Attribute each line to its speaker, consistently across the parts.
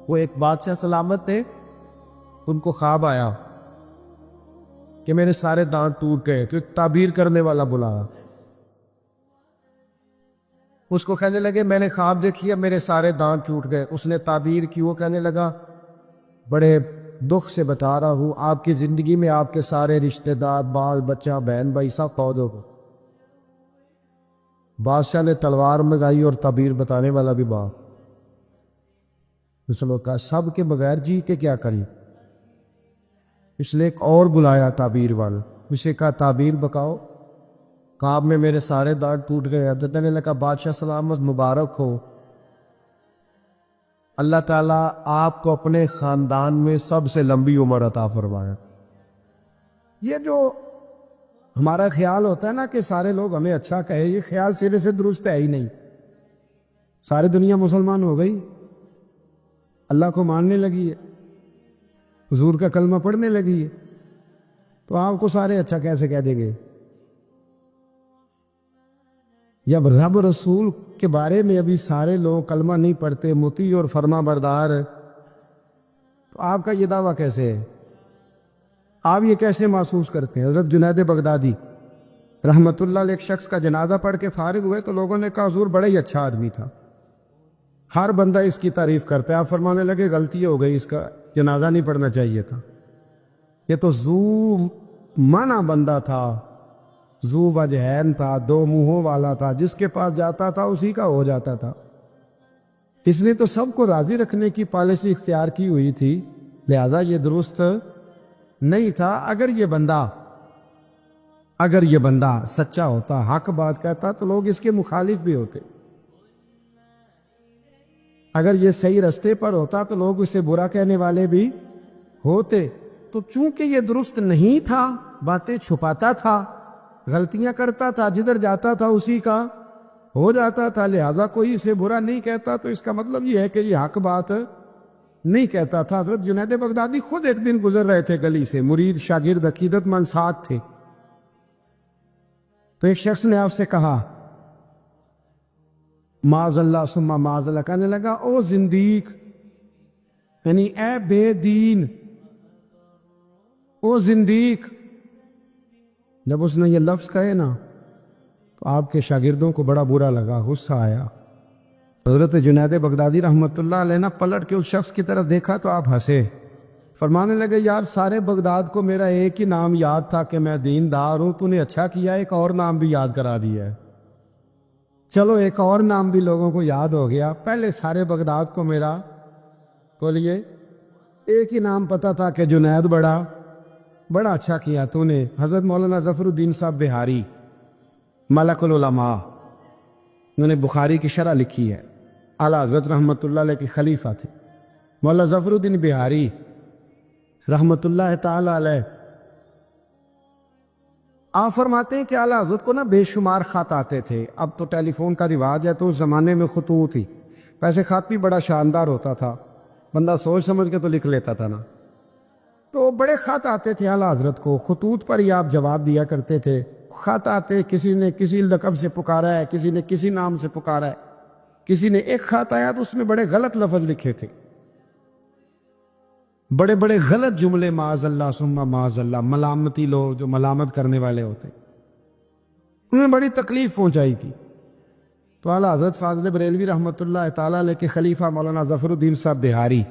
Speaker 1: وہ ایک بادشاہ سلامت تھے، ان کو خواب آیا کہ میرے سارے دانت ٹوٹ گئے، تو ایک تعبیر کرنے والا بلایا، اس کو کہنے لگے میں نے خواب دیکھی ہے میرے سارے دانت ٹوٹ گئے۔ اس نے تعبیر کی، وہ کہنے لگا بڑے دکھ سے بتا رہا ہوں آپ کی زندگی میں آپ کے سارے رشتہ دار، بال بچہ، بہن بھائی سب فوت ہو گئے۔ بادشاہ نے تلوار منگائی اور تعبیر بتانے والا بھی باپ، اس نے کہا سب کے بغیر جی کے کیا کری؟ اس لیے ایک اور بلایا تعبیر والا، اسے کہا تعبیر بکاؤ، خواب میں میرے سارے دانت ٹوٹ گئے۔ حضرت نے کہا بادشاہ سلامت، مبارک ہو، اللہ تعالیٰ آپ کو اپنے خاندان میں سب سے لمبی عمر عطا فرمائے۔ یہ جو ہمارا خیال ہوتا ہے نا کہ سارے لوگ ہمیں اچھا کہے، یہ خیال سرے سے درست ہے ہی نہیں۔ ساری دنیا مسلمان ہو گئی، اللہ کو ماننے لگی ہے، حضور کا کلمہ پڑھنے لگی ہے، تو آپ کو سارے اچھا کیسے کہہ دیں گے؟ جب رب رسول کے بارے میں ابھی سارے لوگ کلمہ نہیں پڑھتے، مطیع اور فرما بردار، تو آپ کا یہ دعویٰ کیسے ہے؟ آپ یہ کیسے محسوس کرتے ہیں؟ حضرت جنید بغدادی رحمت اللہ علیہ ایک شخص کا جنازہ پڑھ کے فارغ ہوئے تو لوگوں نے کہا حضور بڑا ہی اچھا آدمی تھا، ہر بندہ اس کی تعریف کرتا ہے۔ آپ فرمانے لگے غلطی ہو گئی، اس کا جنازہ نہیں پڑھنا چاہیے تھا، یہ تو ذو منع بندہ تھا، ذو وجہین تھا، دو منہوں والا تھا، جس کے پاس جاتا تھا اسی کا ہو جاتا تھا۔ اس نے تو سب کو راضی رکھنے کی پالیسی اختیار کی ہوئی تھی، لہذا یہ درست نہیں تھا۔ اگر یہ بندہ سچا ہوتا، حق بات کہتا، تو لوگ اس کے مخالف بھی ہوتے۔ اگر یہ صحیح رستے پر ہوتا تو لوگ اسے برا کہنے والے بھی ہوتے۔ تو چونکہ یہ درست نہیں تھا، باتیں چھپاتا تھا، غلطیاں کرتا تھا، جدھر جاتا تھا اسی کا ہو جاتا تھا، لہذا کوئی اسے برا نہیں کہتا، تو اس کا مطلب یہ ہے کہ یہ حق بات نہیں کہتا تھا۔ حضرت جنید بغدادی خود ایک دن گزر رہے تھے گلی سے، مرید شاگرد عقیدت مند ساتھ تھے، تو ایک شخص نے آپ سے کہا معاذ اللہ ثم معاذ اللہ، کہنے لگا او زندیق، یعنی اے بے دین، او زندیق۔ جب اس نے یہ لفظ کہے نا تو آپ کے شاگردوں کو بڑا برا لگا، غصہ آیا۔ حضرت جنید بغدادی رحمت اللہ علیہ نے پلٹ کے اس شخص کی طرف دیکھا تو آپ ہنسے، فرمانے لگے یار سارے بغداد کو میرا ایک ہی نام یاد تھا کہ میں دیندار ہوں، تو نے اچھا کیا ایک اور نام بھی یاد کرا دیا ہے۔ چلو ایک اور نام بھی لوگوں کو یاد ہو گیا، پہلے سارے بغداد کو میرا بولیے ایک ہی نام پتہ تھا کہ جنید، بڑا اچھا کیا تو نے۔ حضرت مولانا ظفر الدین صاحب بہاری ملک العلماء، انہوں نے بخاری کی شرح لکھی ہے، اعلیٰ حضرت رحمت اللہ علیہ کے خلیفہ تھے مولانا ظفر الدین بہاری رحمت اللہ تعالی علیہ۔ آپ فرماتے ہیں کہ اعلیٰ حضرت کو نا بے شمار خط آتے تھے، اب تو ٹیلی فون کا رواج ہے، تو اس زمانے میں خطوط ہی، ویسے خط بھی بڑا شاندار ہوتا تھا، بندہ سوچ سمجھ کے تو لکھ لیتا تھا نا، تو بڑے خط آتے تھے اعلیٰ حضرت کو، خطوط پر ہی آپ جواب دیا کرتے تھے۔ خط آتے، کسی نے کسی لقب سے پکارا ہے، کسی نے کسی نام سے پکارا ہے، کسی نے ایک خط آیا تو اس میں بڑے غلط لفظ لکھے تھے، بڑے بڑے غلط جملے، معاذ اللہ ثم معاذ اللہ، ملامتی لوگ جو ملامت کرنے والے ہوتے، انہیں بڑی تکلیف پہنچائی تھی۔ تو اعلیٰ حضرت فاضل بریلوی رحمۃ اللہ تعالیٰ علیہ کے خلیفہ مولانا ظفر الدین صاحب بہاری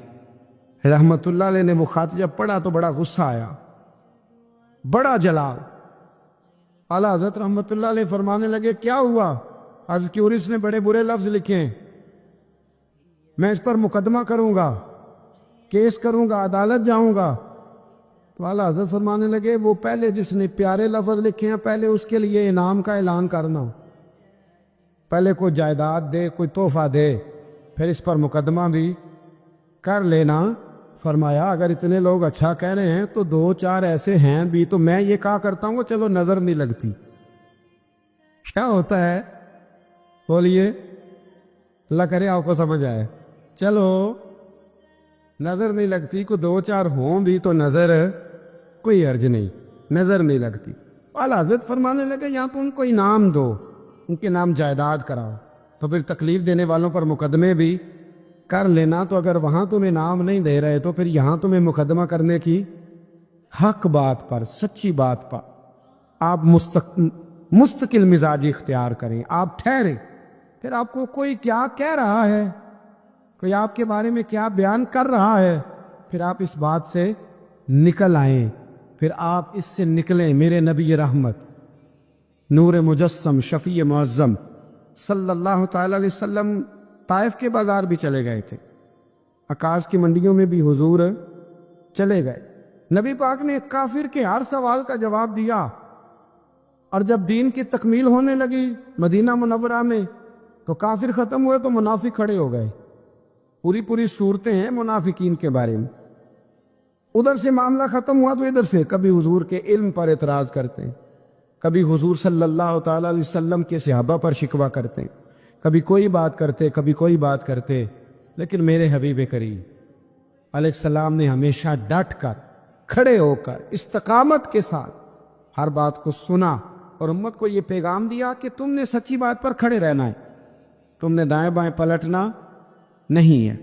Speaker 1: رحمۃ اللہ علیہ نے وہ خط جب پڑھا تو بڑا غصہ آیا، بڑا جلال۔ اعلیٰ حضرت رحمۃ اللہ علیہ فرمانے لگے کیا ہوا؟ عرض کی اور اس نے بڑے برے لفظ لکھے ہیں، میں اس پر مقدمہ کروں گا، کیس کروں گا، عدالت جاؤں گا۔ تو اعلیٰ حضرت فرمانے لگے وہ پہلے جس نے پیارے لفظ لکھے ہیں پہلے اس کے لیے انعام کا اعلان کرنا، پہلے کوئی جائیداد دے، کوئی تحفہ دے، پھر اس پر مقدمہ بھی کر لینا۔ فرمایا اگر اتنے لوگ اچھا کہہ رہے ہیں تو دو چار ایسے ہیں بھی، تو میں یہ کہا کرتا ہوں چلو نظر نہیں لگتی، کیا ہوتا ہے بولیے، اللہ کرے آپ کو سمجھ آئے، چلو نظر نہیں لگتی، کو دو چار ہوں بھی تو نظر کوئی عرض نہیں، نظر نہیں لگتی۔ اعلیٰ حضرت فرمانے لگے یا تو ان کو انعام دو، ان کے نام جائیداد کراؤ، تو پھر تکلیف دینے والوں پر مقدمے بھی کر لینا، تو اگر وہاں تمہیں نام نہیں دے رہے تو پھر یہاں تمہیں مقدمہ کرنے کی حق بات پر، سچی بات پر آپ مستقل مزاجی اختیار کریں، آپ ٹھہریں. پھر آپ کو کوئی کیا کہہ رہا ہے، کوئی آپ کے بارے میں کیا بیان کر رہا ہے، پھر آپ اس بات سے نکل آئیں، پھر آپ اس سے نکلیں. میرے نبی رحمت، نور مجسم، شفیع معظم صلی اللہ تعالی علیہ وسلم طائف کے بازار بھی چلے گئے تھے، عکاظ کی منڈیوں میں بھی حضور چلے گئے. نبی پاک نے کافر کے ہر سوال کا جواب دیا، اور جب دین کی تکمیل ہونے لگی مدینہ منورہ میں تو کافر ختم ہوئے تو منافق کھڑے ہو گئے. پوری صورتیں ہیں منافقین کے بارے میں. ادھر سے معاملہ ختم ہوا تو ادھر سے کبھی حضور کے علم پر اعتراض کرتے ہیں، کبھی حضور صلی اللہ تعالی علیہ وسلم کے صحابہ پر شکوہ کرتے ہیں، کبھی کوئی بات کرتے، کبھی کوئی بات کرتے. لیکن میرے حبیب کریم علیہ السلام نے ہمیشہ ڈٹ کر، کھڑے ہو کر، استقامت کے ساتھ ہر بات کو سنا اور امت کو یہ پیغام دیا کہ تم نے سچی بات پر کھڑے رہنا ہے، تم نے دائیں بائیں پلٹنا نہیں ہے.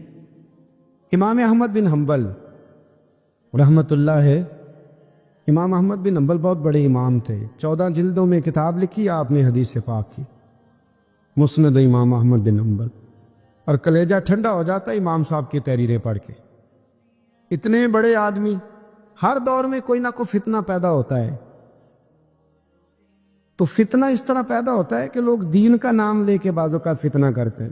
Speaker 1: امام احمد بن حنبل رحمت اللہ ہے، امام احمد بن حنبل بہت بڑے امام تھے. 14 جلدوں میں کتاب لکھی آپ نے حدیث پاک کی، مسند امام احمد بن حنبل. اور کلیجہ ٹھنڈا ہو جاتا امام صاحب کی تحریریں پڑھ کے. اتنے بڑے آدمی، ہر دور میں کوئی نہ کوئی فتنہ پیدا ہوتا ہے. تو فتنہ اس طرح پیدا ہوتا ہے کہ لوگ دین کا نام لے کے بعض اوقات فتنہ کرتے ہیں.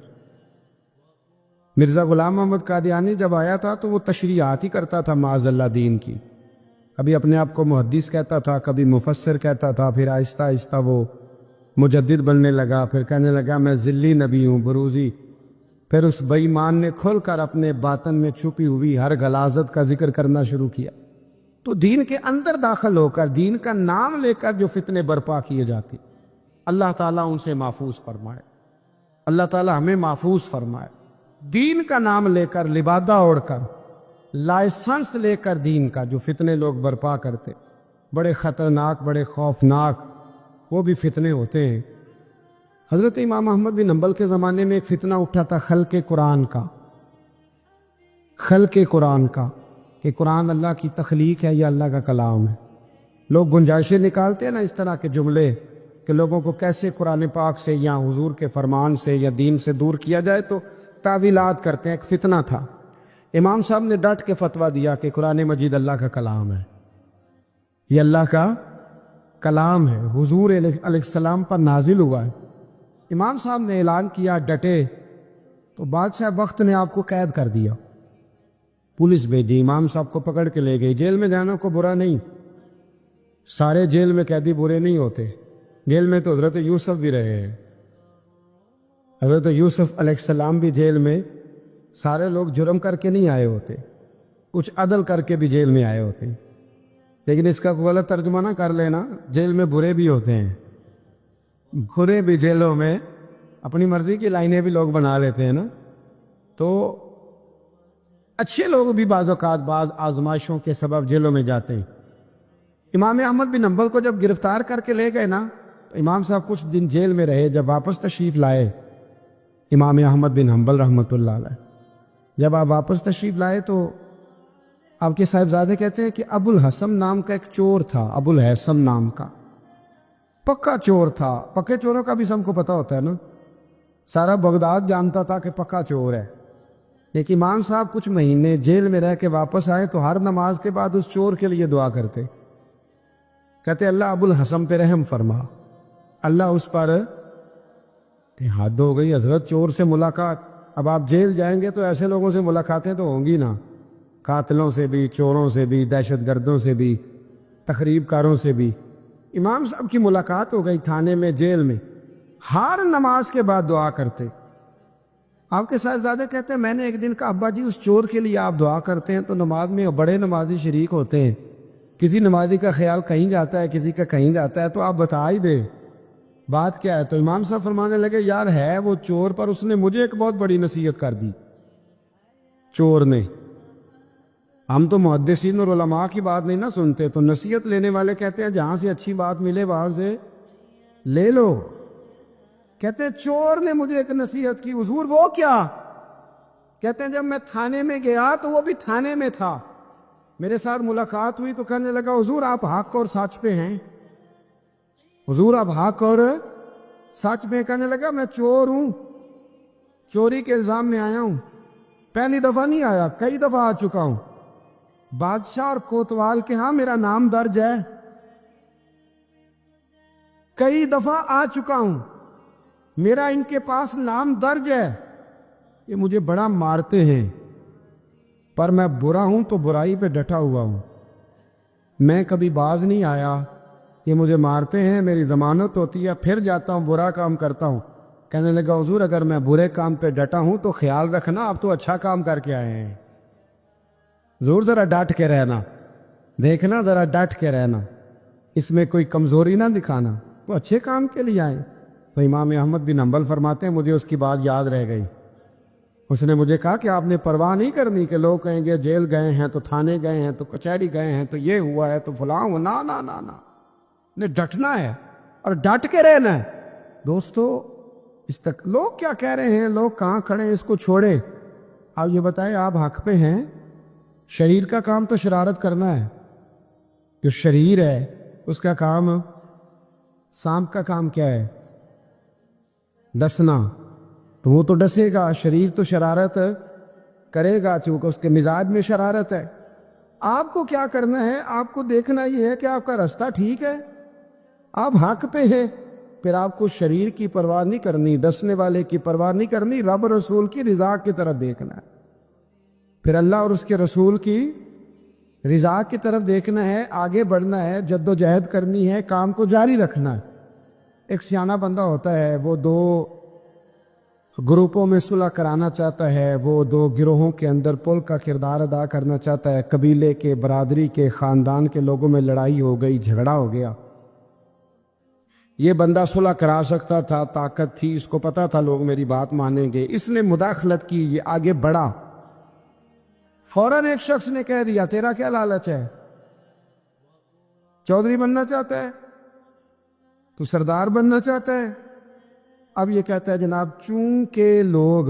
Speaker 1: مرزا غلام محمد قادیانی جب آیا تھا تو وہ تشریحات ہی کرتا تھا معاذ اللہ دین کی. کبھی اپنے آپ کو محدث کہتا تھا، کبھی مفسر کہتا تھا، پھر آہستہ آہستہ وہ مجدد بننے لگا، پھر کہنے لگا میں ذلی نبی ہوں، بروزی. پھر اس بے ایمان نے کھل کر اپنے باطن میں چھپی ہوئی ہر غلاظت کا ذکر کرنا شروع کیا. تو دین کے اندر داخل ہو کر، دین کا نام لے کر جو فتنے برپا کیے جاتے، اللہ تعالیٰ ان سے محفوظ فرمائے، اللہ تعالیٰ ہمیں محفوظ فرمائے. دین کا نام لے کر، لبادہ اوڑھ کر، لائسنس لے کر دین کا جو فتنے لوگ برپا کرتے، بڑے خطرناک، بڑے خوفناک وہ بھی فتنے ہوتے ہیں. حضرت امام احمد بن حنبل کے زمانے میں ایک فتنہ اٹھا تھا خلق قرآن کا، خلق قرآن کا، کہ قرآن اللہ کی تخلیق ہے یا اللہ کا کلام ہے. لوگ گنجائشیں نکالتے ہیں نا اس طرح کے جملے کہ لوگوں کو کیسے قرآن پاک سے یا حضور کے فرمان سے یا دین سے دور کیا جائے، تو تعویلات کرتے ہیں. ایک فتنہ تھا. امام صاحب نے ڈٹ کے فتویٰ دیا کہ قرآن مجید اللہ کا کلام ہے، یہ اللہ کا کلام ہے، حضور علیہ السلام پر نازل ہوا ہے. امام صاحب نے اعلان کیا، ڈٹے، تو بادشاہ وقت نے آپ کو قید کر دیا. پولیس بھیجی، امام صاحب کو پکڑ کے لے گئی. جیل میں جانا کو برا نہیں، سارے جیل میں قیدی برے نہیں ہوتے. جیل میں تو حضرت یوسف بھی رہے ہیں، حضرت یوسف علیہ السلام بھی جیل میں. سارے لوگ جرم کر کے نہیں آئے ہوتے، کچھ عدل کر کے بھی جیل میں آئے ہوتے. لیکن اس کا غلط ترجمہ نہ کر لینا، جیل میں برے بھی ہوتے ہیں، برے بھی جیلوں میں اپنی مرضی کی لائنیں بھی لوگ بنا لیتے ہیں نا. تو اچھے لوگ بھی بعض اوقات بعض آزمائشوں کے سبب جیلوں میں جاتے ہیں. امام احمد بن حنبل کو جب گرفتار کر کے لے گئے نا، تو امام صاحب کچھ دن جیل میں رہے. جب واپس تشریف لائے امام احمد بن حنبل رحمۃ اللہ علیہ، جب آپ واپس تشریف لائے تو آپ کے صاحبزادے کہتے ہیں کہ ابو الحسن نام کا ایک چور تھا، ابو الحسن نام کا پکا چور تھا. پکے چوروں کا بھی سب کو پتہ ہوتا ہے نا، سارا بغداد جانتا تھا کہ پکا چور ہے. لیکن امام صاحب کچھ مہینے جیل میں رہ کے واپس آئے تو ہر نماز کے بعد اس چور کے لیے دعا کرتے، کہتے اللہ ابو الحسن پہ رحم فرما، اللہ اس پر. حد ہو گئی حضرت، چور سے ملاقات. اب آپ جیل جائیں گے تو ایسے لوگوں سے ملاقاتیں تو ہوں گی نا، قاتلوں سے بھی، چوروں سے بھی، دہشت گردوں سے بھی، تخریب کاروں سے بھی. امام صاحب کی ملاقات ہو گئی تھانے میں، جیل میں. ہر نماز کے بعد دعا کرتے. آپ کے صاحبزادے کہتے ہیں میں نے ایک دن کہا ابا جی اس چور کے لیے آپ دعا کرتے ہیں تو نماز میں بڑے نمازی شریک ہوتے ہیں، کسی نمازی کا خیال کہیں جاتا ہے، کسی کا کہیں جاتا ہے، تو آپ بتا ہی دیں بات کیا ہے. تو امام صاحب فرمانے لگے یار ہے وہ چور، پر اس نے مجھے ایک بہت بڑی نصیحت کر دی چور نے. ہم تو محدثین اور علماء کی بات نہیں نہ سنتے، تو نصیحت لینے والے کہتے ہیں جہاں سے اچھی بات ملے وہاں سے لے لو. کہتے ہیں چور نے مجھے ایک نصیحت کی. حضور وہ کیا؟ کہتے ہیں جب میں تھانے میں گیا تو وہ بھی تھانے میں تھا، میرے ساتھ ملاقات ہوئی تو کہنے لگا حضور آپ حق اور سچ پہ ہیں، حضور آپ حق اور سچ پہ. کہنے لگا میں چور ہوں، چوری کے الزام میں آیا ہوں، پہلی دفعہ نہیں آیا، کئی دفعہ آ چکا ہوں، بادشاہ اور کوتوال کے ہاں میرا نام درج ہے، کئی دفعہ آ چکا ہوں، میرا ان کے پاس نام درج ہے، یہ مجھے بڑا مارتے ہیں، پر میں برا ہوں تو برائی پہ ڈٹا ہوا ہوں، میں کبھی باز نہیں آیا، یہ مجھے مارتے ہیں، میری ضمانت ہوتی ہے، پھر جاتا ہوں برا کام کرتا ہوں. کہنے لگا حضور اگر میں برے کام پہ ڈٹا ہوں تو خیال رکھنا آپ تو اچھا کام کر کے آئے ہیں، حضور ذرا ڈٹ کے رہنا، دیکھنا ذرا ڈٹ کے رہنا، اس میں کوئی کمزوری نہ دکھانا، تو اچھے کام کے لیے آئے. تو امام احمد بن حنبل فرماتے ہیں مجھے اس کی بات یاد رہ گئی. اس نے مجھے کہا کہ آپ نے پرواہ نہیں کرنی کہ لوگ کہیں گے جیل گئے ہیں تو تھانے گئے ہیں تو کچہری گئے ہیں تو یہ ہوا ہے تو فلاں ہوا، نا نا نا نا، نے ڈٹنا ہے اور ڈٹ کے رہنا ہے. دوستو اس تک لوگ کیا کہہ رہے ہیں، لوگ کہاں کھڑے ہیں، اس کو چھوڑے. آپ یہ بتائیں آپ حق پہ ہیں. شریر کا کام تو شرارت کرنا ہے، جو شریر ہے اس کا کام، سانپ کا کام کیا ہے، ڈسنا، تو وہ تو ڈسے گا، شریر تو شرارت کرے گا چونکہ اس کے مزاج میں شرارت ہے. آپ کو کیا کرنا ہے، آپ کو دیکھنا یہ ہے کہ آپ کا راستہ ٹھیک ہے، آپ حق پہ ہیں، پھر آپ کو شریر کی پرواہ نہیں کرنی، ڈسنے والے کی پرواہ نہیں کرنی، رب رسول کی رضا کی طرف دیکھنا ہے، پھر اللہ اور اس کے رسول کی رضا کی طرف دیکھنا ہے، آگے بڑھنا ہے، جد و جہد کرنی ہے، کام کو جاری رکھنا ہے. ایک سیانہ بندہ ہوتا ہے، وہ دو گروپوں میں صلح کرانا چاہتا ہے، وہ دو گروہوں کے اندر پل کا کردار ادا کرنا چاہتا ہے، قبیلے کے، برادری کے، خاندان کے لوگوں میں لڑائی ہو گئی، جھگڑا ہو گیا. یہ بندہ صلح کرا سکتا تھا، طاقت تھی، اس کو پتا تھا لوگ میری بات مانیں گے، اس نے مداخلت کی، یہ آگے بڑھا. فوراً ایک شخص نے کہہ دیا تیرا کیا لالچ ہے، چودھری بننا چاہتا ہے، تو سردار بننا چاہتا ہے. اب یہ کہتا ہے جناب چونکہ لوگ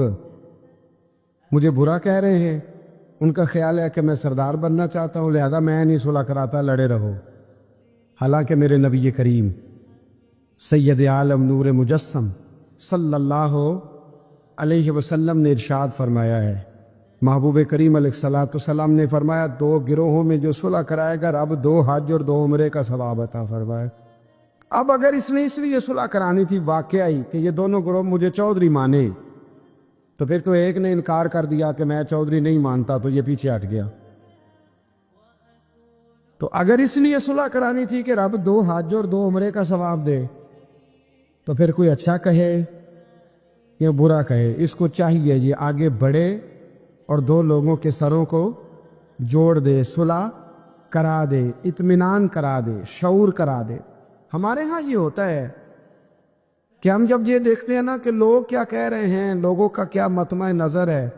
Speaker 1: مجھے برا کہہ رہے ہیں، ان کا خیال ہے کہ میں سردار بننا چاہتا ہوں، لہذا میں نہیں صلح کراتا، لڑے رہو. حالانکہ میرے نبی کریم سید عالم نور مجسم صلی اللہ علیہ وسلم نے ارشاد فرمایا ہے، محبوب کریم علیہ السلام نے فرمایا دو گروہوں میں جو صلح کرائے گا رب 2 حج اور 2 عمرے کا ثواب عطا فرمائے. اب اگر اس نے اس لیے صلح کرانی تھی واقعی کہ یہ دونوں گروہ مجھے چودھری مانے، تو پھر تو ایک نے انکار کر دیا کہ میں چودھری نہیں مانتا تو یہ پیچھے ہٹ گیا. تو اگر اس لیے صلح کرانی تھی کہ رب 2 حج اور 2 عمرے کا ثواب دے، تو پھر کوئی اچھا کہے یا برا کہے، اس کو چاہیے یہ آگے بڑھے اور 2 لوگوں کے سروں کو جوڑ دے، صلح کرا دے، اطمینان کرا دے، شعور کرا دے. ہمارے ہاں یہ ہوتا ہے کہ ہم جب یہ دیکھتے ہیں نا کہ لوگ کیا کہہ رہے ہیں، لوگوں کا کیا مطمع نظر ہے،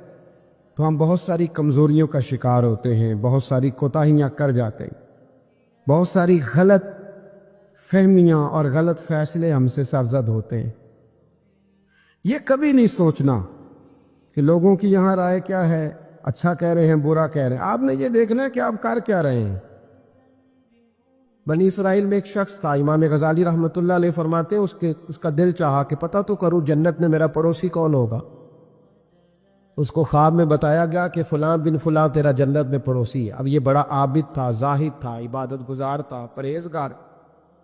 Speaker 1: تو ہم بہت ساری کمزوریوں کا شکار ہوتے ہیں، بہت ساری کوتاہیاں کر جاتے ہیں، بہت ساری غلط فہمیاں اور غلط فیصلے ہم سے سرزد ہوتے ہیں. یہ کبھی نہیں سوچنا کہ لوگوں کی یہاں رائے کیا ہے، اچھا کہہ رہے ہیں، برا کہہ رہے ہیں. آپ نے یہ دیکھنا ہے کہ آپ کر کیا رہے ہیں. بنی اسرائیل میں ایک شخص تھا، امام غزالی رحمۃ اللہ علیہ فرماتے ہیں اس کا دل چاہا کہ پتہ تو کروں جنت میں میرا پڑوسی کون ہوگا. اس کو خواب میں بتایا گیا کہ فلاں بن فلاں تیرا جنت میں پڑوسی ہے. اب یہ بڑا عابد تھا، زاہد تھا، عبادت گزار تھا، پرہیزگار،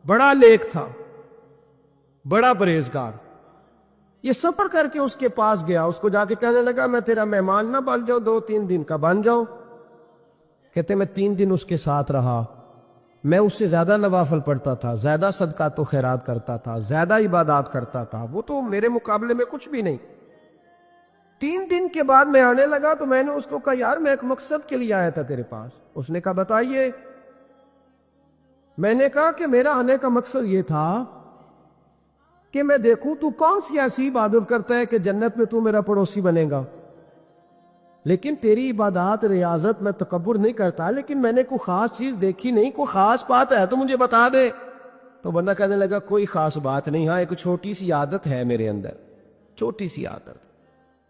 Speaker 1: بڑا نیک تھا، بڑا پرہیزگار. یہ سفر کر کے اس کے پاس گیا، اس کو جا کے کہنے لگا میں تیرا مہمان نہ بن جاؤں، 2-3 دن کا بن جاؤ. کہتے میں 3 دن اس کے ساتھ رہا، میں اس سے زیادہ نوافل پڑھتا تھا، زیادہ صدقات و خیرات کرتا تھا، زیادہ عبادات کرتا تھا، وہ تو میرے مقابلے میں کچھ بھی نہیں. 3 دن کے بعد میں آنے لگا تو میں نے اس کو کہا یار میں ایک مقصد کے لیے آیا تھا تیرے پاس. اس نے کہا بتائیے. میں نے کہا کہ میرا آنے کا مقصد یہ تھا کہ میں دیکھوں تو کون سی ایسی عبادت کرتا ہے کہ جنت میں تو میرا پڑوسی بنے گا. لیکن تیری عبادات ریاضت میں تکبر نہیں کرتا، لیکن میں نے کوئی خاص چیز دیکھی نہیں، کوئی خاص بات ہے تو مجھے بتا دے. تو بندہ کہنے لگا کوئی خاص بات نہیں، ہاں ایک چھوٹی سی عادت ہے میرے اندر، چھوٹی سی عادت.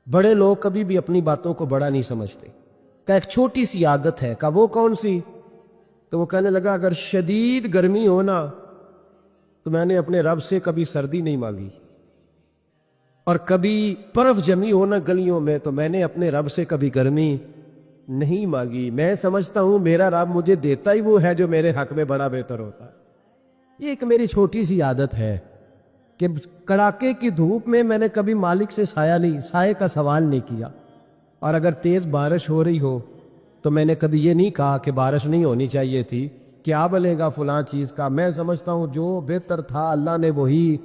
Speaker 2: بڑے لوگ کبھی بھی اپنی باتوں کو بڑا نہیں سمجھتے. کہ ایک چھوٹی سی عادت ہے. کہ وہ کون سی؟ تو وہ کہنے لگا اگر شدید گرمی ہونا تو میں نے اپنے رب سے کبھی سردی نہیں مانگی، اور کبھی برف جمی ہونا گلیوں میں تو میں نے اپنے رب سے کبھی گرمی نہیں مانگی. میں سمجھتا ہوں میرا رب مجھے دیتا ہی وہ ہے جو میرے حق میں بڑا بہتر ہوتا ہے. یہ ایک میری چھوٹی سی عادت ہے کہ کڑاکے کی دھوپ میں میں نے کبھی مالک سے سائے کا سوال نہیں کیا، اور اگر تیز بارش ہو رہی ہو تو میں نے کبھی یہ نہیں کہا کہ بارش نہیں ہونی چاہیے تھی، کیا بلے گا فلاں چیز کا. میں سمجھتا ہوں جو بہتر تھا اللہ نے وہی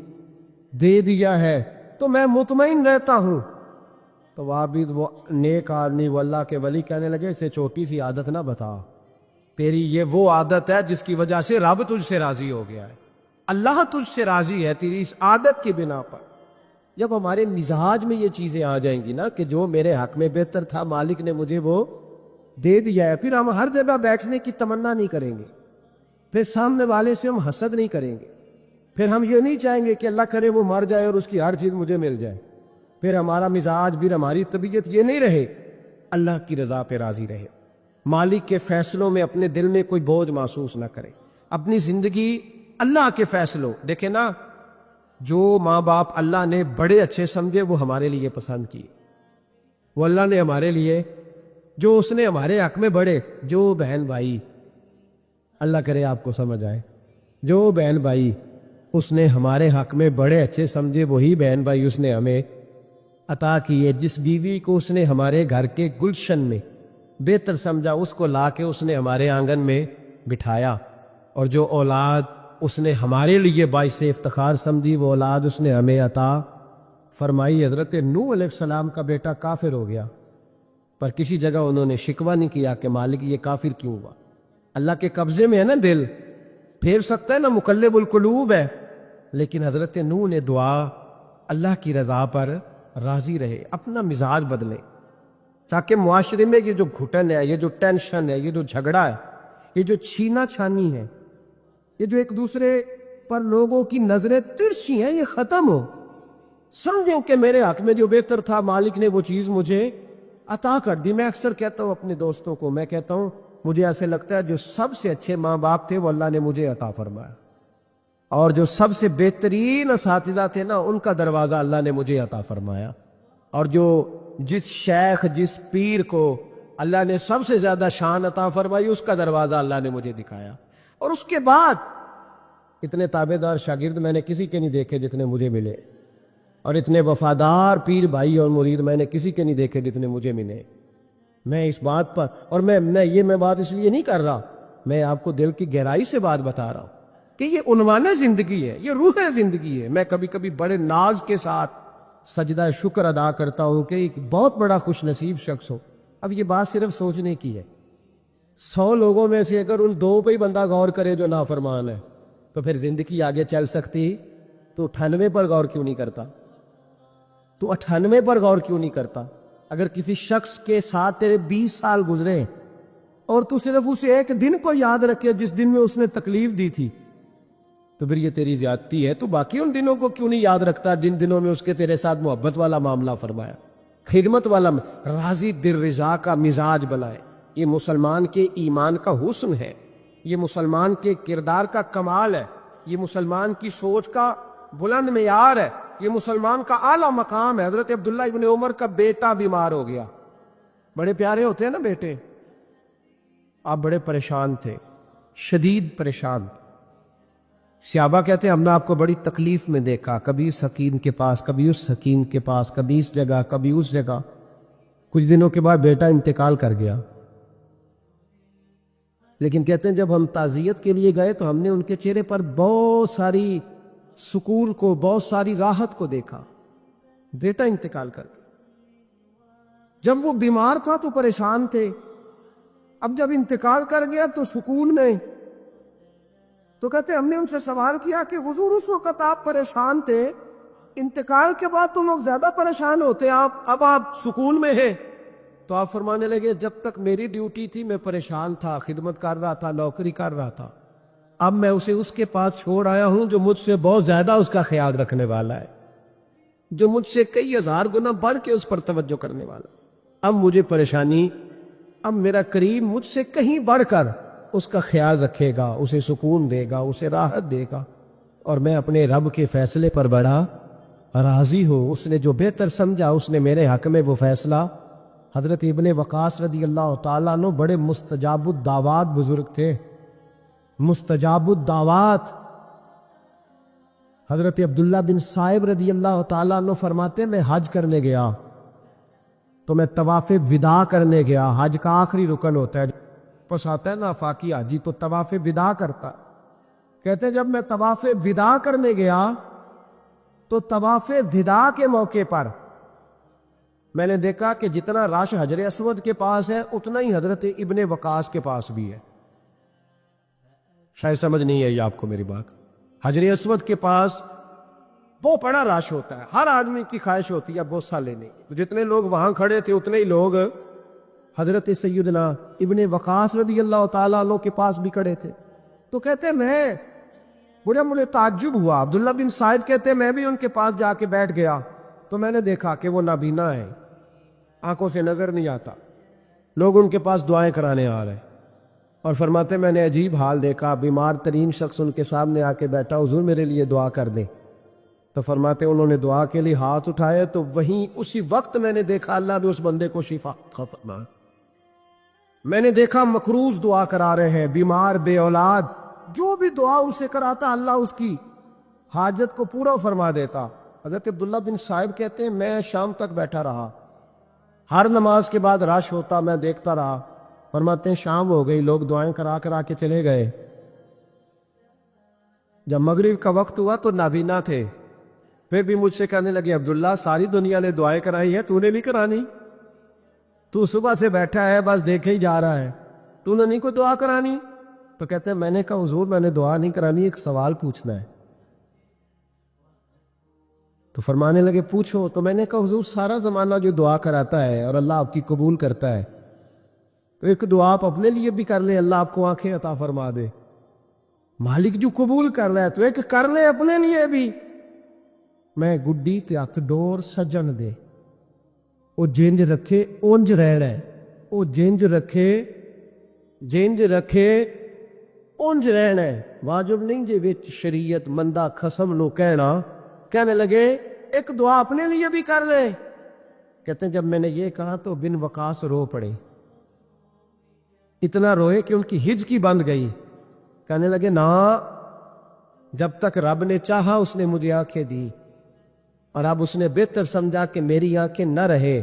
Speaker 2: دے دیا ہے تو میں مطمئن رہتا ہوں. تو وہ بھی وہ نیک آدمی وہ اللہ کے ولی کہنے لگے اسے چھوٹی سی عادت نہ بتا، تیری یہ وہ عادت ہے جس کی وجہ سے رب تجھ سے راضی ہو گیا ہے. اللہ تجھ سے راضی ہے تیری اس عادت کی بنا پر. جب ہمارے مزاج میں یہ چیزیں آ جائیں گی نا کہ جو میرے حق میں بہتر تھا مالک نے مجھے وہ دے دیا ہے، پھر ہم ہر جگہ بیٹھنے کی تمنا نہیں کریں گے، پھر سامنے والے سے ہم حسد نہیں کریں گے، پھر ہم یہ نہیں چاہیں گے کہ اللہ کرے وہ مر جائے اور اس کی ہر چیز مجھے مل جائے. پھر ہمارا مزاج پھر ہماری طبیعت یہ نہیں رہے. اللہ کی رضا پہ راضی رہے، مالک کے فیصلوں میں اپنے دل میں کوئی بوجھ محسوس نہ کرے. اپنی زندگی اللہ کے فیصلوں دیکھیں نا، جو ماں باپ اللہ نے بڑے اچھے سمجھے وہ ہمارے لیے پسند کیے، وہ اللہ نے ہمارے لیے جو اس نے ہمارے حق میں بڑے، جو بہن بھائی اللہ کرے آپ کو سمجھ آئے، جو بہن بھائی اس نے ہمارے حق میں بڑے اچھے سمجھے وہی بہن بھائی اس نے ہمیں عطا کیے. جس بیوی کو اس نے ہمارے گھر کے گلشن میں بہتر سمجھا اس کو لا کے اس نے ہمارے آنگن میں بٹھایا، اور جو اولاد اس نے ہمارے لیے باعث افتخار سمجھی وہ اولاد اس نے ہمیں عطا فرمائی. حضرت نوح علیہ السلام کا بیٹا کافر ہو گیا، پر کسی جگہ انہوں نے شکوہ نہیں کیا کہ مالک یہ کافر کیوں ہوا. اللہ کے قبضے میں ہے نا دل، پھیر سکتا ہے نا، مقلب القلوب ہے. لیکن حضرت نوح نے دعا اللہ کی رضا پر راضی رہے، اپنا مزاج بدلے، تاکہ معاشرے میں یہ جو گھٹن ہے، یہ جو ٹینشن ہے، یہ جو جھگڑا ہے، یہ جو چھینا چھانی ہے، یہ جو ایک دوسرے پر لوگوں کی نظریں ترچھی ہیں، یہ ختم ہو. سمجھیں کہ میرے حق میں جو بہتر تھا مالک نے وہ چیز مجھے عطا کر دی. میں اکثر کہتا ہوں اپنے دوستوں کو، میں کہتا ہوں مجھے ایسے لگتا ہے جو سب سے اچھے ماں باپ تھے وہ اللہ نے مجھے عطا فرمایا، اور جو سب سے بہترین اساتذہ تھے نا ان کا دروازہ اللہ نے مجھے عطا فرمایا، اور جس شیخ جس پیر کو اللہ نے سب سے زیادہ شان عطا فرمائی اس کا دروازہ اللہ نے مجھے دکھایا. اور اس کے بعد اتنے تابع دار شاگرد میں نے کسی کے نہیں دیکھے جتنے مجھے ملے، اور اتنے وفادار پیر بھائی اور مرید میں نے کسی کے نہیں دیکھے جتنے مجھے ملے. میں اس بات پر، اور میں بات اس لیے نہیں کر رہا، میں آپ کو دل کی گہرائی سے بات بتا رہا ہوں کہ یہ عنوان زندگی ہے، یہ روح زندگی ہے. میں کبھی کبھی بڑے ناز کے ساتھ سجدہ شکر ادا کرتا ہوں کہ ایک بہت بڑا خوش نصیب شخص ہو. اب یہ بات صرف سوچنے کی ہے. 100 لوگوں میں سے اگر ان 2 پہ ہی بندہ غور کرے جو نافرمان ہے تو پھر زندگی آگے چل سکتی. تو 98 پر غور کیوں نہیں کرتا؟ تو 98 پر غور کیوں نہیں کرتا؟ اگر کسی شخص کے ساتھ تیرے 20 سال گزرے اور تو صرف اسے ایک دن کو یاد رکھے جس دن میں اس نے تکلیف دی تھی تو پھر یہ تیری زیادتی ہے. تو باقی ان دنوں کو کیوں نہیں یاد رکھتا جن دنوں میں اس کے تیرے ساتھ محبت والا معاملہ فرمایا، خدمت والا، راضی دل رضا کا مزاج بنائے. یہ مسلمان کے ایمان کا حسن ہے، یہ مسلمان کے کردار کا کمال ہے، یہ مسلمان کی سوچ کا بلند معیار ہے، یہ مسلمان کا اعلیٰ مقام ہے. حضرت عبداللہ ابن عمر کا بیٹا بیمار ہو گیا. بڑے پیارے ہوتے ہیں نا بیٹے. آپ بڑے پریشان تھے، شدید پریشان. صحابہ کہتے ہیں ہم نے آپ کو بڑی تکلیف میں دیکھا، کبھی اس حکیم کے پاس، کبھی اس حکیم کے پاس، کبھی اس جگہ، کبھی اس جگہ. کچھ دنوں کے بعد بیٹا انتقال کر گیا. لیکن کہتے ہیں جب ہم تعزیت کے لیے گئے تو ہم نے ان کے چہرے پر بہت ساری سکون کو، بہت ساری راحت کو دیکھا. بیٹا انتقال کر گیا. جب وہ بیمار تھا تو پریشان تھے، اب جب انتقال کر گیا تو سکون میں. تو کہتے ہم نے ان سے سوال کیا کہ حضور اس وقت آپ پریشان تھے، انتقال کے بعد تم لوگ زیادہ پریشان ہوتے، اب آپ سکون میں ہیں. تو آپ فرمانے لگے جب تک میری ڈیوٹی تھی میں پریشان تھا، خدمت کر رہا تھا، نوکری کر رہا تھا. اب میں اسے اس کے پاس چھوڑ آیا ہوں جو مجھ سے بہت زیادہ اس کا خیال رکھنے والا ہے. جو مجھ سے کئی ہزار گنا بڑھ کے اس پر توجہ کرنے والا. اب مجھے پریشانی، اب میرا قریب مجھ سے کہیں بڑھ کر اس کا خیال رکھے گا، اسے سکون دے گا، اسے راحت دے گا، اور میں اپنے رب کے فیصلے پر بڑا راضی ہوں. اس نے جو بہتر سمجھا اس نے میرے حق میں وہ فیصلہ. حضرت ابن وقاص رضی اللہ تعالیٰ عنہ بڑے مستجاب الدعوات بزرگ تھے، مستجاب الدعوات. حضرت عبداللہ بن صائب رضی اللہ تعالیٰ عنہ فرماتے میں حج کرنے گیا تو میں طواف وداع کرنے گیا. حج کا آخری رکن ہوتا ہے، پس آتا ہے نا آفاقی حاجی تو طواف وداع کرتا. کہتے ہیں جب میں طواف وداع کرنے گیا تو طواف وداع کے موقع پر میں نے دیکھا کہ جتنا رش حجر اسود کے پاس ہے اتنا ہی حضرت ابن وقاص کے پاس بھی ہے. شاید سمجھ نہیں آئی آپ کو میری بات. حجر اسود کے پاس بہت بڑا رش ہوتا ہے، ہر آدمی کی خواہش ہوتی ہے بوسہ لینے کی. جتنے لوگ وہاں کھڑے تھے اتنے ہی لوگ حضرت سیدنا ابن وقاص رضی اللہ تعالیٰ عنہ کے پاس بھی کھڑے تھے. تو کہتے مجھے تعجب ہوا. عبداللہ بن صائب کہتے میں بھی ان کے پاس جا کے بیٹھ گیا تو میں نے دیکھا کہ وہ نابینا ہے، آنکھوں سے نظر نہیں آتا. لوگ ان کے پاس دعائیں کرانے آ رہے ہیں اور فرماتے میں نے عجیب حال دیکھا، بیمار ترین شخص ان کے سامنے آ کے بیٹھا، حضور میرے لیے دعا کر دیں. تو فرماتے انہوں نے دعا کے لیے ہاتھ اٹھائے تو وہیں اسی وقت میں نے دیکھا اللہ نے اس بندے کو شفا فرمایا. میں نے دیکھا مقروض دعا کرا رہے ہیں، بیمار، بے اولاد، جو بھی دعا اسے کراتا اللہ اس کی حاجت کو پورا فرما دیتا. حضرت عبداللہ بن صائب کہتے ہیں میں شام تک بیٹھا رہا، ہر نماز کے بعد رش ہوتا، میں دیکھتا رہا. فرماتے ہیں شام ہو گئی، لوگ دعائیں کرا کے چلے گئے. جب مغرب کا وقت ہوا تو نابینا تھے، پھر بھی مجھ سے کہنے لگے عبداللہ ساری دنیا نے دعائیں کرائی ہے، تو نے نہیں کرانی؟ تو صبح سے بیٹھا ہے بس دیکھے ہی جا رہا ہے، تو نے نہیں کوئی دعا کرانی؟ تو کہتے ہیں میں نے کہا حضور میں نے دعا نہیں کرانی، ایک سوال پوچھنا ہے. تو فرمانے لگے پوچھو. تو میں نے کہا حضور سارا زمانہ جو دعا کراتا ہے اور اللہ آپ کی قبول کرتا ہے تو ایک دعا آپ اپنے لیے بھی کر لیں، اللہ آپ کو آنکھیں عطا فرما دے. مالک جو قبول کر رہا ہے تو ایک کر لیں اپنے لیے بھی. میں گڈی تے ہتھ ڈور سجن دے، وہ جنج رکھے اونج رہنا ہے، وہ جنج رکھے اونج رہنا ہے. واجب نہیں جے وچ شریعت مندہ خسم نو کہنے لگے ایک دعا اپنے لیے بھی کر لیں. کہتے ہیں جب میں نے یہ کہا تو بن وقاص رو پڑے، اتنا روئے کہ ان کی ہچکی بند گئی. کہنے لگے نا، جب تک رب نے چاہا اس نے مجھے آنکھیں دی، اور اب اس نے بہتر سمجھا کہ میری آنکھیں نہ رہے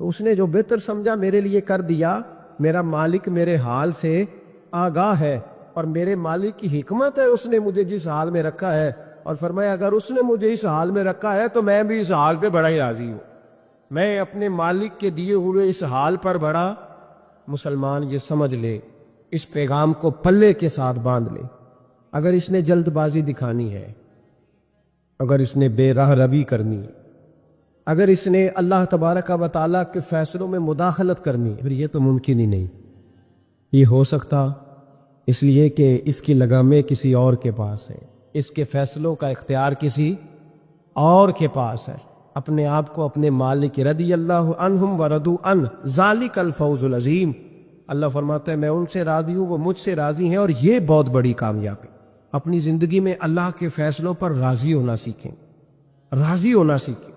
Speaker 2: تو اس نے جو بہتر سمجھا میرے لیے کر دیا. میرا مالک میرے حال سے آگاہ ہے اور میرے مالک کی حکمت ہے، اس نے مجھے جس حال میں رکھا ہے. اور فرمایا اگر اس نے مجھے اس حال میں رکھا ہے تو میں بھی اس حال پہ بڑا ہی راضی ہوں. میں اپنے مالک کے دیے ہوئے اس حال پر بڑا. مسلمان یہ سمجھ لے، اس پیغام کو پلے کے ساتھ باندھ لے. اگر اس نے جلد بازی دکھانی ہے، اگر اس نے بے راہ روی کرنی ہے، اگر اس نے اللہ تبارک و تعالیٰ کے فیصلوں میں مداخلت کرنی ہے، پھر یہ تو ممکن ہی نہیں. یہ ہو سکتا اس لیے کہ اس کی لگامیں کسی اور کے پاس ہیں، اس کے فیصلوں کا اختیار کسی اور کے پاس ہے. اپنے آپ کو اپنے مالک رضی اللہ عنہم ورضوا عنہ ذالک الفوز العظیم. اللہ فرماتا ہے میں ان سے راضی ہوں، وہ مجھ سے راضی ہیں، اور یہ بہت بڑی کامیابی. اپنی زندگی میں اللہ کے فیصلوں پر راضی ہونا سیکھیں، راضی ہونا سیکھیں.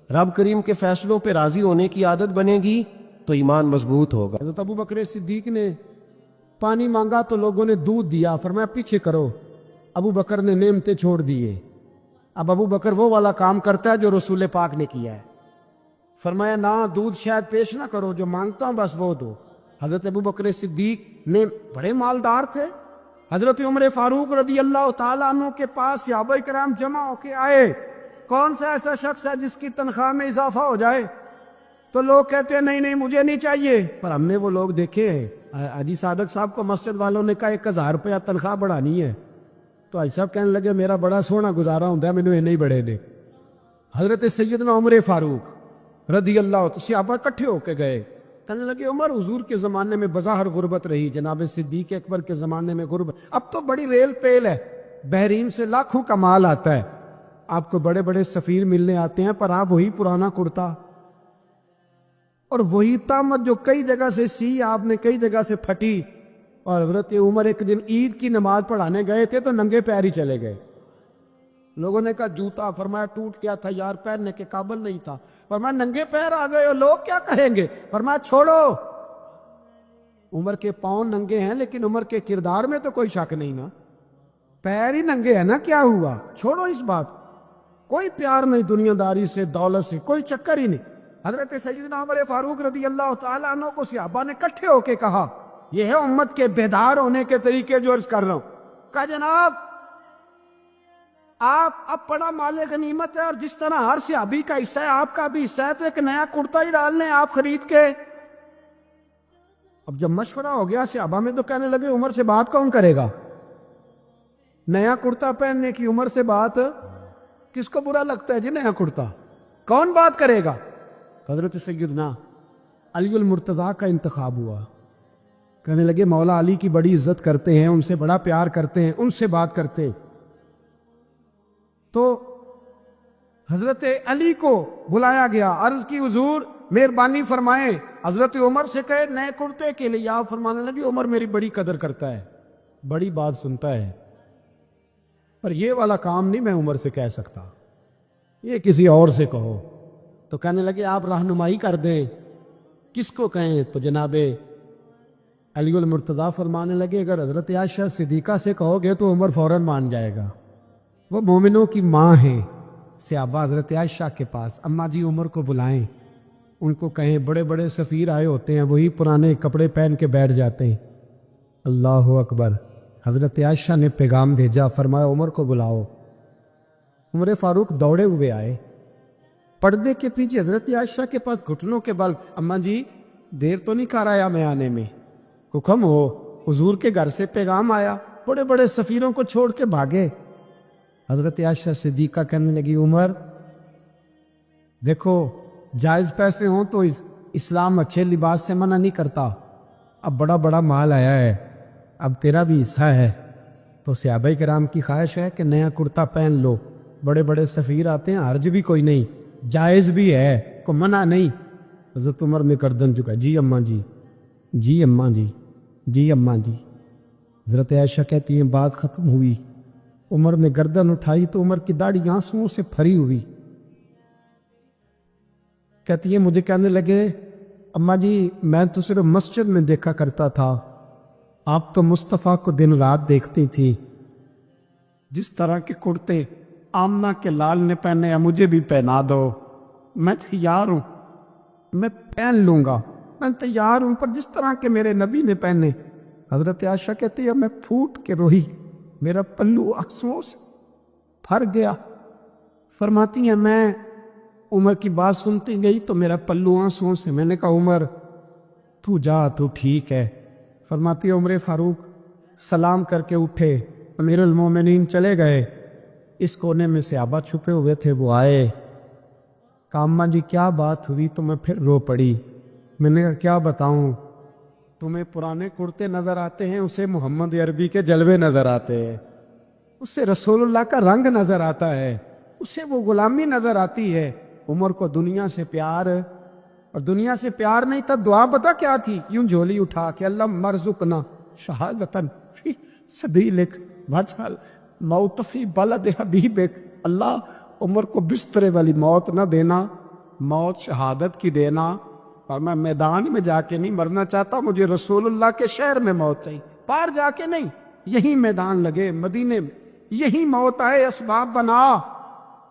Speaker 2: رب کریم کے فیصلوں پہ راضی ہونے کی عادت بنے گی تو ایمان مضبوط ہوگا. حضرت ابو بکر صدیق نے پانی مانگا تو لوگوں نے دودھ دیا، فرمایا پیچھے کرو. ابو بکر نے نعمتیں چھوڑ دیے. اب ابو بکر وہ والا کام کرتا ہے جو رسول پاک نے کیا ہے. فرمایا نہ دودھ شاید پیش نہ کرو، جو مانگتا ہوں بس وہ دو. حضرت ابو بکر صدیق نے بڑے مالدار تھے. حضرت عمر فاروق رضی اللہ تعالیٰ عنہ کے پاس صحابہ کرام جمع ہو کے آئے، کون سا ایسا شخص ہے جس کی تنخواہ میں اضافہ ہو جائے؟ تو لوگ کہتے ہیں نہیں مجھے نہیں چاہیے. پر ہم نے وہ لوگ دیکھے ہیں. حاجی صادق صاحب کو مسجد والوں نے کہا 1000 روپیہ تنخواہ بڑھانی ہے تو حاجی صاحب کہنے لگے میرا بڑا سونا گزارا ہوتا ہے، مینوں نہیں بڑھے دے. حضرت سیدنا عمر فاروق رضی اللہ تو صحابہ اکٹھے ہو کے گئے. کہنے لگے عمر حضور کے زمانے میں بظاہر غربت رہی، جناب صدیق اکبر کے زمانے میں غربت، اب تو بڑی ریل پیل ہے، بحرین سے لاکھوں کا مال آتا ہے،
Speaker 1: آپ کو بڑے بڑے سفیر ملنے آتے ہیں، پر آپ وہی پرانا کرتا اور وہی تامت جو کئی جگہ سے سی آپ نے، کئی جگہ سے پھٹی. اور حضرت عمر ایک دن عید کی نماز پڑھانے گئے تھے تو ننگے پیر ہی چلے گئے. لوگوں نے کہا جوتا، فرمایا ٹوٹ گیا تھا یار، پہننے کے قابل نہیں تھا. فرمایا ننگے پیر آ گئے ہو، لوگ کیا کہیں گے؟ فرمایا چھوڑو، عمر کے پاؤں ننگے ہیں لیکن عمر کے کردار میں تو کوئی شک نہیں نا، پیر ہی ننگے ہیں نا، کیا ہوا؟ چھوڑو اس بات، کوئی پیار نہیں دنیا داری سے، دولت سے، کوئی چکر ہی نہیں. حضرت سیدنا عمر فاروق رضی اللہ تعالیٰ عنہ کو صحابہ نے کٹھے ہو کے کہا، یہ ہے امت کے بیدار ہونے کے طریقے جو عرض کر رہا ہوں. کہا جناب آپ اب بڑا مال غنیمت ہے اور جس طرح ہر صحابی کا حصہ ہے آپ کا بھی حصہ ہے، تو ایک نیا کرتا ہی ڈال لیں آپ خرید کے. اب جب مشورہ ہو گیا صحابہ میں تو کہنے لگے عمر سے بات کون کرے گا؟ نیا کرتا پہننے کی عمر سے بات کس کو برا لگتا ہے جی؟ نیا کرتا کون بات کرے گا؟ حضرت سیدنا علی المرتضیٰ کا انتخاب ہوا. کہنے لگے مولا علی کی بڑی عزت کرتے ہیں، ان سے بڑا پیار کرتے ہیں، ان سے بات کرتے ہیں. تو حضرت علی کو بلایا گیا، عرض کی حضور مہربانی فرمائیں حضرت عمر سے کہے نئے کرتے کے لیے. آپ فرمانے لگے عمر میری بڑی قدر کرتا ہے، بڑی بات سنتا ہے، پر یہ والا کام نہیں میں عمر سے کہہ سکتا، یہ کسی اور سے کہو. تو کہنے لگے آپ رہنمائی کر دیں کس کو کہیں. تو جناب علی المرتضیٰ فرمانے لگے اگر حضرت عائشہ صدیقہ سے کہو گے تو عمر فوراً مان جائے گا، وہ مومنوں کی ماں ہیں. صحابہ حضرت عائشہ کے پاس، اماں جی عمر کو بلائیں، ان کو کہیں بڑے بڑے سفیر آئے ہوتے ہیں، وہی پرانے کپڑے پہن کے بیٹھ جاتے ہیں. اللہ اکبر. حضرت عائشہ نے پیغام بھیجا، فرمایا عمر کو بلاؤ. عمر فاروق دوڑے ہوئے آئے، پردے کے پیچھے حضرت عائشہ کے پاس گھٹنوں کے بل، اماں جی دیر تو نہیں کر آیا میں آنے میں؟ حکم ہو، حضور کے گھر سے پیغام آیا، بڑے بڑے سفیروں کو چھوڑ کے بھاگے. حضرت عائشہ صدیقہ کہنے لگی عمر دیکھو جائز پیسے ہوں تو اسلام اچھے لباس سے منع نہیں کرتا، اب بڑا بڑا مال آیا ہے، اب تیرا بھی حصہ ہے، تو صحابہ کرام کی خواہش ہے کہ نیا کرتا پہن لو، بڑے بڑے سفیر آتے ہیں، حرج بھی کوئی نہیں، جائز بھی ہے، کو منع نہیں. حضرت عمر نے گردن جھکا، جی اماں جی، جی اماں جی، جی اماں جی. حضرت عائشہ کہتی ہیں بات ختم ہوئی، عمر نے گردن اٹھائی تو عمر کی داڑھی آنسوؤں سے بھری ہوئی. کہتی ہے مجھے کہنے لگے اماں جی میں تو صرف مسجد میں دیکھا کرتا تھا، آپ تو مصطفیٰ کو دن رات دیکھتی تھی، جس طرح کے کرتے آمنہ کے لال نے پہنے ہیں مجھے بھی پہنا دو، میں تیار ہوں، میں پہن لوں گا، میں تیار ہوں، پر جس طرح کے میرے نبی نے پہنے. حضرت عائشہ کہتی ہے میں پھوٹ کے روئی، میرا پلو آنسوؤں سے بھر گیا. فرماتی ہیں میں عمر کی بات سنتی گئی تو میرا پلو آنسوؤں سے، میں نے کہا عمر تو جا، تو ٹھیک ہے. فرماتی ہے عمر فاروق سلام کر کے اٹھے، امیر المومنین چلے گئے. اس کونے میں صحابہ چھپے ہوئے تھے، وہ آئے، کہا اماں جی کیا بات ہوئی؟ تو میں پھر رو پڑی. میں نے کہا کیا بتاؤں، تمہیں پرانے کرتے نظر آتے ہیں، اسے محمد عربی کے جلوے نظر آتے ہیں، اسے رسول اللہ کا رنگ نظر آتا ہے، اسے وہ غلامی نظر آتی ہے. عمر کو دنیا سے پیار، اور دنیا سے پیار نہیں تھا، دعا پتہ کیا تھی؟ یوں جھولی اٹھا کے اللہ مرزقنا شہادتن فی سبیلک واجعل موت فی بلد حبیبک. اللہ عمر کو بسترے والی موت نہ دینا، موت شہادت کی دینا، اور میں میدان میں جا کے نہیں مرنا چاہتا، مجھے رسول اللہ کے شہر میں موت چاہیے، پار جا کے نہیں، یہی میدان لگے مدینے میں، یہی موت آئے، اسباب بنا،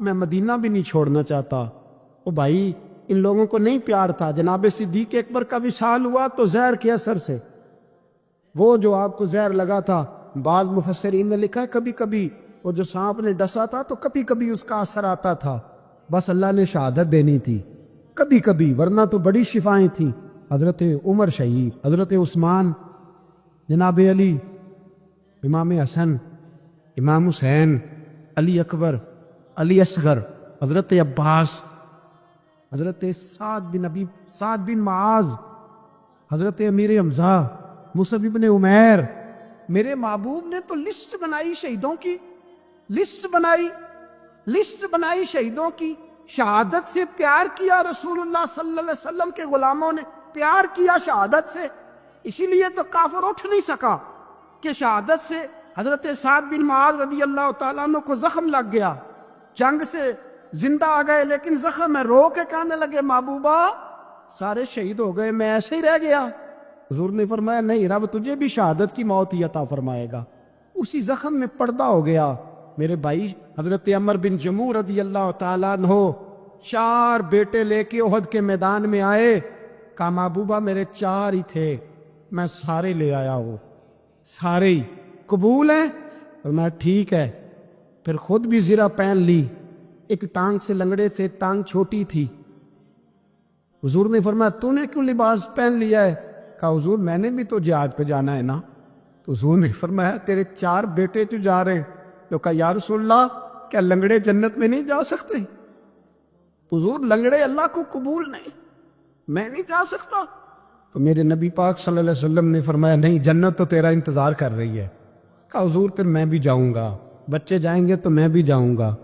Speaker 1: میں مدینہ بھی نہیں چھوڑنا چاہتا. او بھائی ان لوگوں کو نہیں پیار تھا. جناب صدیق اکبر کا وصال ہوا تو زہر کے اثر سے، وہ جو آپ کو زہر لگا تھا، بعض مفسرین نے لکھا ہے کبھی کبھی وہ جو سانپ نے ڈسا تھا تو کبھی کبھی اس کا اثر آتا تھا، بس اللہ نے شہادت دینی تھی کبھی کبھی، ورنہ تو بڑی شفائیں تھیں. حضرت عمر شہید، حضرت عثمان، جناب علی، امام حسن، امام حسین، علی اکبر، علی اصغر، حضرت عباس، حضرت سعد بن معاذ، حضرت امیر حمزہ، مصعب بن عمیر. میرے محبوب نے تو لسٹ بنائی شہیدوں کی، لسٹ بنائی. لسٹ بنائی شہیدوں کی، شہادت سے پیار کیا رسول اللہ صلی اللہ علیہ وسلم کے غلاموں نے، پیار کیا شہادت سے، اسی لیے تو کافر اٹھ نہیں سکا کہ شہادت سے حضرت سعد بن معاذ رضی اللہ تعالیٰ عنہ کو زخم لگ گیا، جنگ سے زندہ آ گئے لیکن زخم میں رو کے کہنے لگے محبوبہ سارے شہید ہو گئے، میں ایسے ہی رہ گیا۔ حضور نے فرمایا نہیں، رب تجھے بھی شہادت کی موت ہی عطا فرمائے گا۔ اسی زخم میں پردہ ہو گیا۔ میرے بھائی حضرت عمر بن جموح رضی اللہ تعالیٰ عنہ 4 بیٹے لے کے احد کے میدان میں آئے، کہا محبوبہ میرے 4 ہی تھے، میں سارے لے آیا ہوں، سارے ہی قبول ہیں؟ فرمایا ٹھیک ہے۔ پھر خود بھی زرہ پہن لی، ایک ٹانگ سے لنگڑے تھے، ٹانگ چھوٹی تھی۔ حضور نے فرمایا تو نے کیوں لباس پہن لیا ہے؟ کہا حضور میں نے بھی تو جہاد پہ جانا ہے نا۔ تو حضور نے فرمایا تیرے 4 بیٹے تو جا رہے ہیں۔ تو کہا یا رسول اللہ کیا لنگڑے جنت میں نہیں جا سکتے؟ حضور لنگڑے اللہ کو قبول نہیں، میں نہیں جا سکتا۔ تو میرے نبی پاک صلی اللہ علیہ وسلم نے فرمایا نہیں، جنت تو تیرا انتظار کر رہی ہے۔ کہا حضور پھر میں بھی جاؤں گا، بچے جائیں گے تو میں بھی جاؤں گا۔